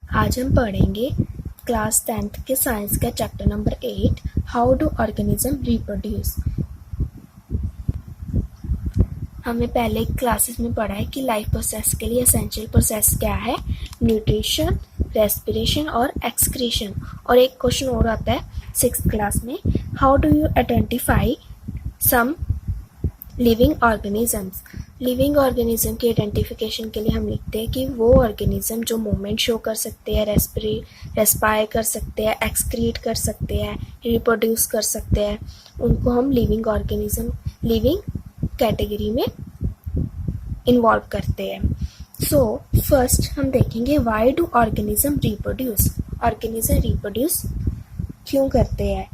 आज हम पढ़ेंगे क्लास 10th के साइंस का chapter number 8 how do organism reproduce. हमें पहले क्लासेस में पढ़ा है कि लाइफ प्रोसेस के लिए एसेंशियल प्रोसेस क्या है, न्यूट्रिशन, रेस्पिरेशन और एक्सक्रीशन। और एक क्वेश्चन और आता है 6th क्लास में, how do you identify some living organisms. Living organism की आइडेंटिफिकेशन के लिए हम लिखते हैं कि वो ऑर्गेनिज्म जो मूवमेंट शो कर सकते हैं, रेस्पायर कर सकते हैं, एक्सक्रीट कर सकते हैं, रिप्रोड्यूस कर सकते हैं, उनको हम लिविंग ऑर्गेनिज्म, लिविंग कैटेगरी में इन्वॉल्व करते हैं। सो फर्स्ट हम देखेंगे why do organism reproduce. Organism reproduce क्यों करते हैं?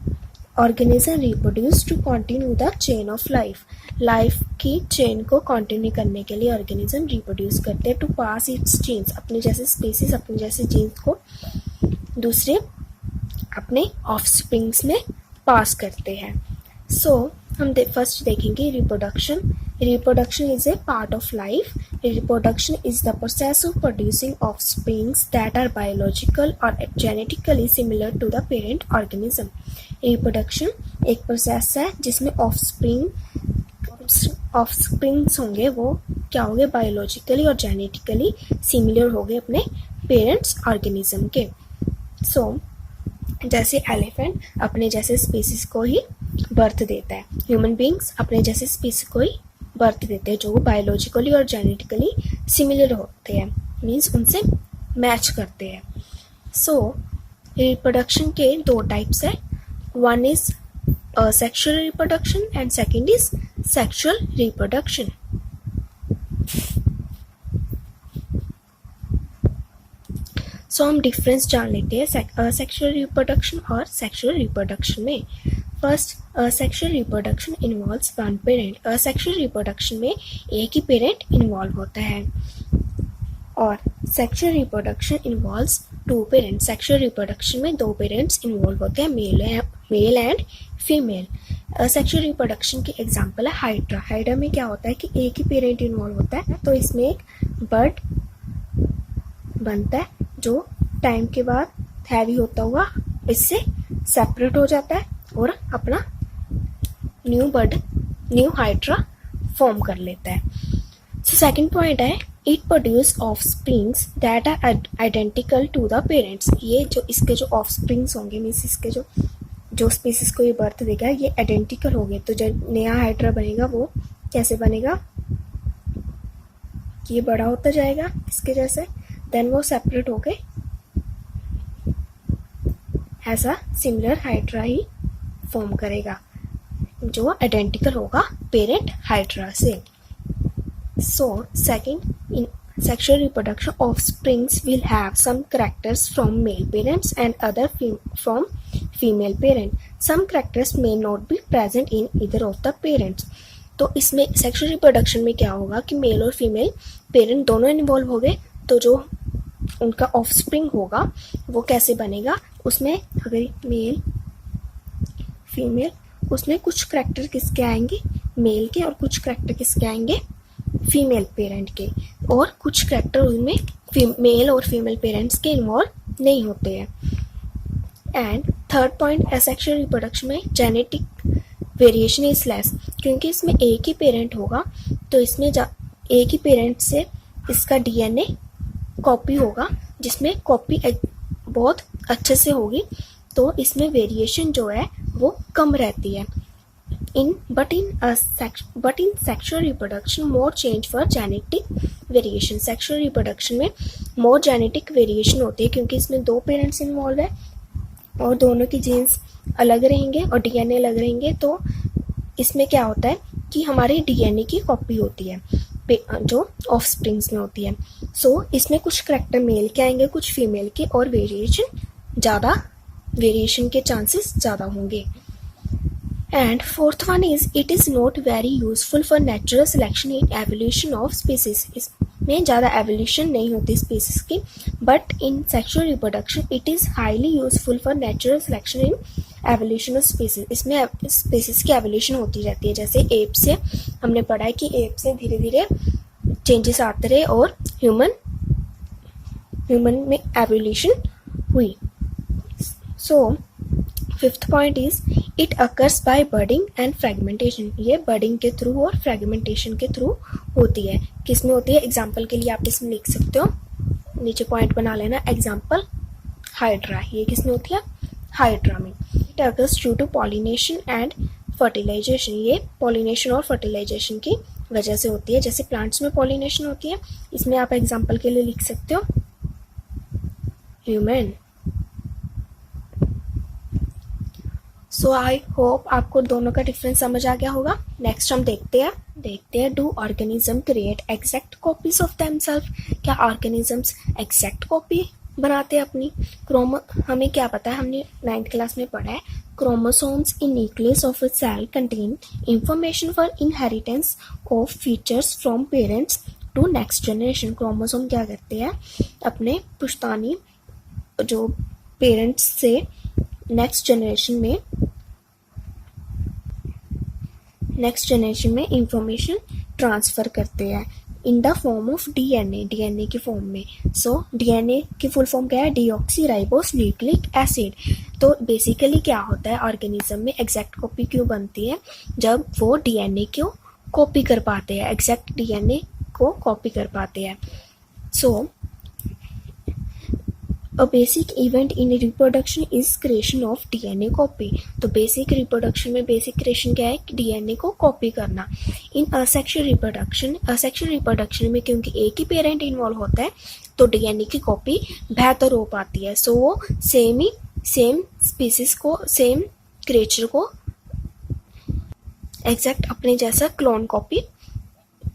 Organism reproduce to continue the chain of life. Life की चेन को कंटिन्यू करने के लिए ऑर्गेनिज्म रिप्रोड्यूस करते हैं। टू पास इट्स जीन्स, अपने जैसे स्पीसीज अपने जैसे जीन्स को दूसरे अपने ऑफस्प्रिंग्स में पास करते हैं। सो हम फर्स्ट देखेंगे reproduction. Reproduction is a part of life. Reproduction is the process of producing offsprings that are biological or genetically similar to the parent organism. Reproduction एक प्रोसेस है जिसमें ऑफस्प्रिंग्स होंगे, वो क्या होंगे, बायोलॉजिकली और जेनेटिकली सिमिलर होंगे अपने पेरेंट्स ऑर्गेनिज्म के। सो जैसे एलिफेंट अपने जैसे स्पीसीज को ही बर्थ देता है, ह्यूमन बींग्स अपने जैसे स्पीसीज को ही बर्थ देते हैं जो बायोलॉजिकली और जेनेटिकली सिमिलर होते हैं, मीन्स उनसे मैच करते हैं। सो रिप्रोडक्शन के दो टाइप्स है, one is sexual reproduction and second is sexual reproduction. So हम डिफरेंस जान लेते हैं सेक्सुअल रिप्रोडक्शन और सेक्सुअल रिप्रोडक्शन में। First sexual reproduction involves one parent. Sexual reproduction में एक ही पेरेंट इन्वॉल्व होता है और sexual reproduction involves two parents. Sexual reproduction में दो पेरेंट्स इन्वॉल्व होते हैं, male and female. Sexual reproduction की एग्जांपल है हाइड्रा। हाइड्रा में क्या होता है कि एक ही पेरेंट इन्वॉल्व होता है, तो इसमें एक बर्ड बनता है जो टाइम के बाद हैवी होता हुआ इससे सेपरेट हो जाता है और अपना न्यू हाइड्रा फॉर्म कर लेता है। सो सेकंड पॉइंट है, it produce offsprings that are identical to the parents. ये जो इसके जो ऑफस्प्रिंग्स होंगे, मीन्स इसके जो स्पीसीज को ये बर्थ देगा, ये आइडेंटिकल होंगे। तो जब नया हाइड्रा बनेगा वो कैसे बनेगा, ये बड़ा होता जाएगा इसके जैसे, देन वो सेपरेट हो गए, ऐसा सिमिलर हाइड्रा ही फॉर्म करेगा जो आइडेंटिकल होगा पेरेंट हाइड्रा से। So second, in sexual reproduction offsprings will have some characters from male parents and other from female parent. Some characters may not be present in either of the parents. तो इसमें sexual reproduction में क्या होगा कि mail और female parent दोनों involve हो गए, तो जो उनका ऑफस्प्रिंग होगा वो कैसे बनेगा, उसमें अगर मेल फीमेल, उसमें कुछ करैक्टर किसके आएंगे, मेल के, और कुछ करैक्टर किसके आएंगे, फीमेल पेरेंट के, और कुछ करैक्टर उनमें मेल और फीमेल पेरेंट्स के इन्वॉल्व नहीं होते हैं। And third point, asexual reproduction में जेनेटिक वेरिएशन इज लेस, क्योंकि इसमें एक ही पेरेंट होगा, तो इसमें एक ही पेरेंट से इसका डीएनए कॉपी होगा, जिसमें कॉपी बहुत अच्छे से होगी, तो इसमें वेरिएशन जो है वो कम रहती है। But in sexual reproduction more change for genetic variation. Sexual reproduction में मोर जेनेटिक वेरिएशन होती है, क्योंकि इसमें दो पेरेंट्स इन्वॉल्व है और दोनों की जीन्स अलग रहेंगे और डीएनए अलग रहेंगे, तो इसमें क्या होता है कि हमारे डीएनए की कॉपी होती है जो ऑफस्प्रिंग्स में होती है। सो इसमें कुछ करैक्टर मेल के आएंगे, कुछ फीमेल के, और वेरिएशन के चांसेस ज़्यादा होंगे। And fourth one is it is not very useful for natural selection in evolution of species. इसमें ज़्यादा एवोल्यूशन नहीं होती स्पीसीज की, but in sexual reproduction it is highly useful for natural selection in evolution of species. इसमें species की evolution होती रहती है। जैसे एप से हमने पढ़ा है कि एप से धीरे धीरे चेंजेस आते रहे और ह्यूमन ह्यूमन में एवोल्यूशन हुई. So fifth point is it occurs by budding and fragmentation. ये बर्डिंग के थ्रू और फ्रेगमेंटेशन के थ्रू होती है. किस में होती है? एग्जाम्पल के लिए आप इसमें लिख सकते हो, नीचे पॉइंट बना लेना. Example hydra. ये किस में होती है? हाइड्रा में. It occurs due to pollination and fertilization. ये पॉलिनेशन और फर्टिलाइजेशन की वजह से होती है. जैसे प्लांट्स में पॉलिनेशन होती है, इसमें आप एग्जाम्पल के लिए लिख सकते हो ह्यूमन. सो आई होप आपको दोनों का डिफरेंस समझ आ गया होगा. नेक्स्ट हम देखते हैं do organism create exact copies of themselves. क्या ऑर्गेनिजम्स एग्जैक्ट कॉपी बनाते हैं अपनी? हमें क्या पता है, हमने 9th क्लास में पढ़ा है chromosomes in nucleus of a cell contain information for inheritance of features from parents to next generation. Chromosome क्या करते हैं? अपने पुश्तानी जो पेरेंट्स से नेक्स्ट जनरेशन में इंफॉर्मेशन ट्रांसफ़र करते हैं in the form of DNA की फॉर्म में. सो डीएनए की फुल फॉर्म क्या है? Deoxyribose nucleic acid. तो बेसिकली क्या होता है, ऑर्गेनिज्म में एग्जैक्ट कॉपी क्यों बनती है? जब वो डीएनए को कॉपी कर पाते हैं, एग्जैक्ट डीएनए को कॉपी कर पाते हैं. सो A basic event in reproduction is creation of DNA copy. तो बेसिक रिप्रोडक्शन में बेसिक क्रिएशन क्या है? डीएनए को कॉपी करना. इन असेक्सुअल रिप्रोडक्शन में क्योंकि एक ही पेरेंट इन्वॉल्व होता है तो डीएनए की कॉपी बेहतर हो पाती है. सो वो सेम स्पीसीज को, सेम क्रिएचर को एग्जैक्ट अपने जैसा क्लोन कॉपी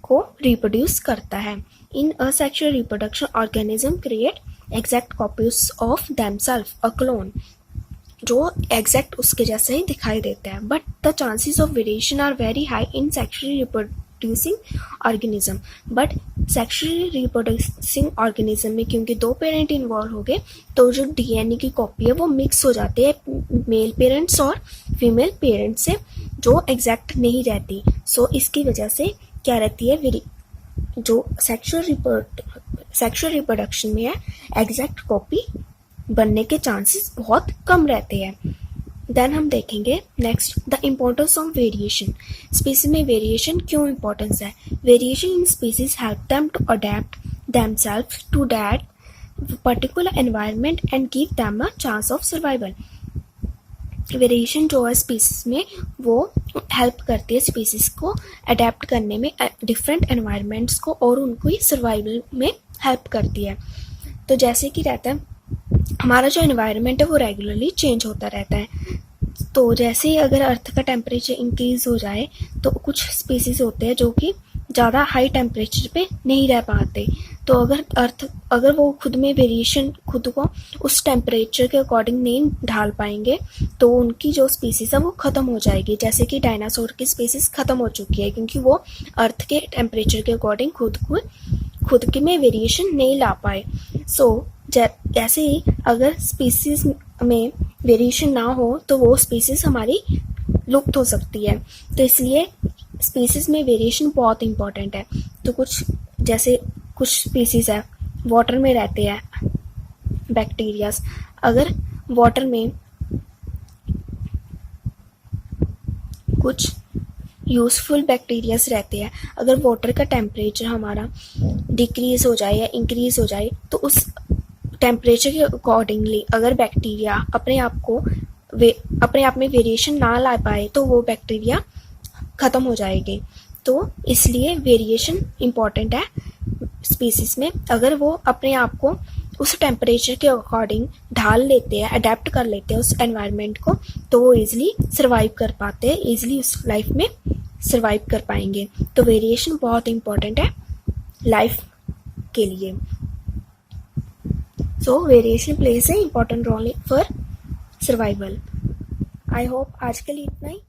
को रिप्रोड्यूस करता है. In asexual reproduction organism create exact copies of themselves, a clone, जो एग्जैक्ट उसके जैसे ही दिखाई देता है. But the chances of variation are very high in sexually reproducing organism. But sexually reproducing organism में क्योंकि 2 पेरेंट इन्वॉल्व हो गए तो जो डीएनए की कॉपी है वो मिक्स हो जाती है मेल पेरेंट्स और फीमेल पेरेंट्स से, जो एग्जैक्ट नहीं रहती. सो इसकी वजह से क्या रहती है, जो सेक्सुअल रिप्रोडक्शन में है एग्जैक्ट कॉपी बनने के चांसेस बहुत कम रहते हैं. देन हम देखेंगे next the importance of variation. Species में वेरिएशन क्यों इम्पोर्टेंस है? Variation in species help them to adapt themselves to that particular environment and give them a chance of survival. Variation जो है स्पीसीज में वो हेल्प करती है स्पीसीज को अडेप्ट करने में डिफरेंट एनवायरनमेंट्स को, और उनको ही सर्वाइवल में हेल्प करती है. तो जैसे कि रहता है हमारा जो एनवायरनमेंट है वो रेगुलरली चेंज होता रहता है. तो जैसे ही अगर अर्थ का टेम्परेचर इंक्रीज हो जाए तो कुछ स्पीसीज होते हैं जो कि ज़्यादा हाई टेम्परेचर पे नहीं रह पाते. तो अगर वो खुद में वेरिएशन खुद को उस टेम्परेचर के अकॉर्डिंग नहीं ढाल पाएंगे तो उनकी जो स्पीसीज है वो ख़त्म हो जाएगी. जैसे कि डायनासोर की स्पीसीज ख़त्म हो चुकी है क्योंकि वो अर्थ के टेम्परेचर के अकॉर्डिंग खुद के में वेरिएशन नहीं ला पाए. सो ऐसे ही अगर स्पीसीज में वेरिएशन ना हो तो वो स्पीसीज हमारी लुप्त हो सकती है. तो इसलिए स्पीसीज में वेरिएशन बहुत इंपॉर्टेंट है. तो कुछ स्पीसीज है वाटर में रहते हैं बैक्टीरियाज. अगर वाटर में कुछ यूजफुल बैक्टीरियाज रहते हैं, अगर वाटर का टेम्परेचर हमारा डिक्रीज हो जाए या इंक्रीज हो जाए तो उस टेम्परेचर के अकॉर्डिंगली अगर बैक्टीरिया अपने आप में वेरिएशन ना ला पाए तो वो बैक्टीरिया ख़त्म हो जाएगी. तो इसलिए वेरिएशन इम्पॉर्टेंट है स्पीसीज में. अगर वो अपने आप को उस टेम्परेचर के अकॉर्डिंग ढाल लेते हैं, अडेप्ट कर लेते हैं उस एनवायरनमेंट को, तो वो ईजिली सर्वाइव कर पाते हैं, ईजिली उस लाइफ में सर्वाइव कर पाएंगे. तो वेरिएशन बहुत इम्पॉर्टेंट है लाइफ के लिए. So variation plays a important role for survival. I hope आज के लिए इतना ही.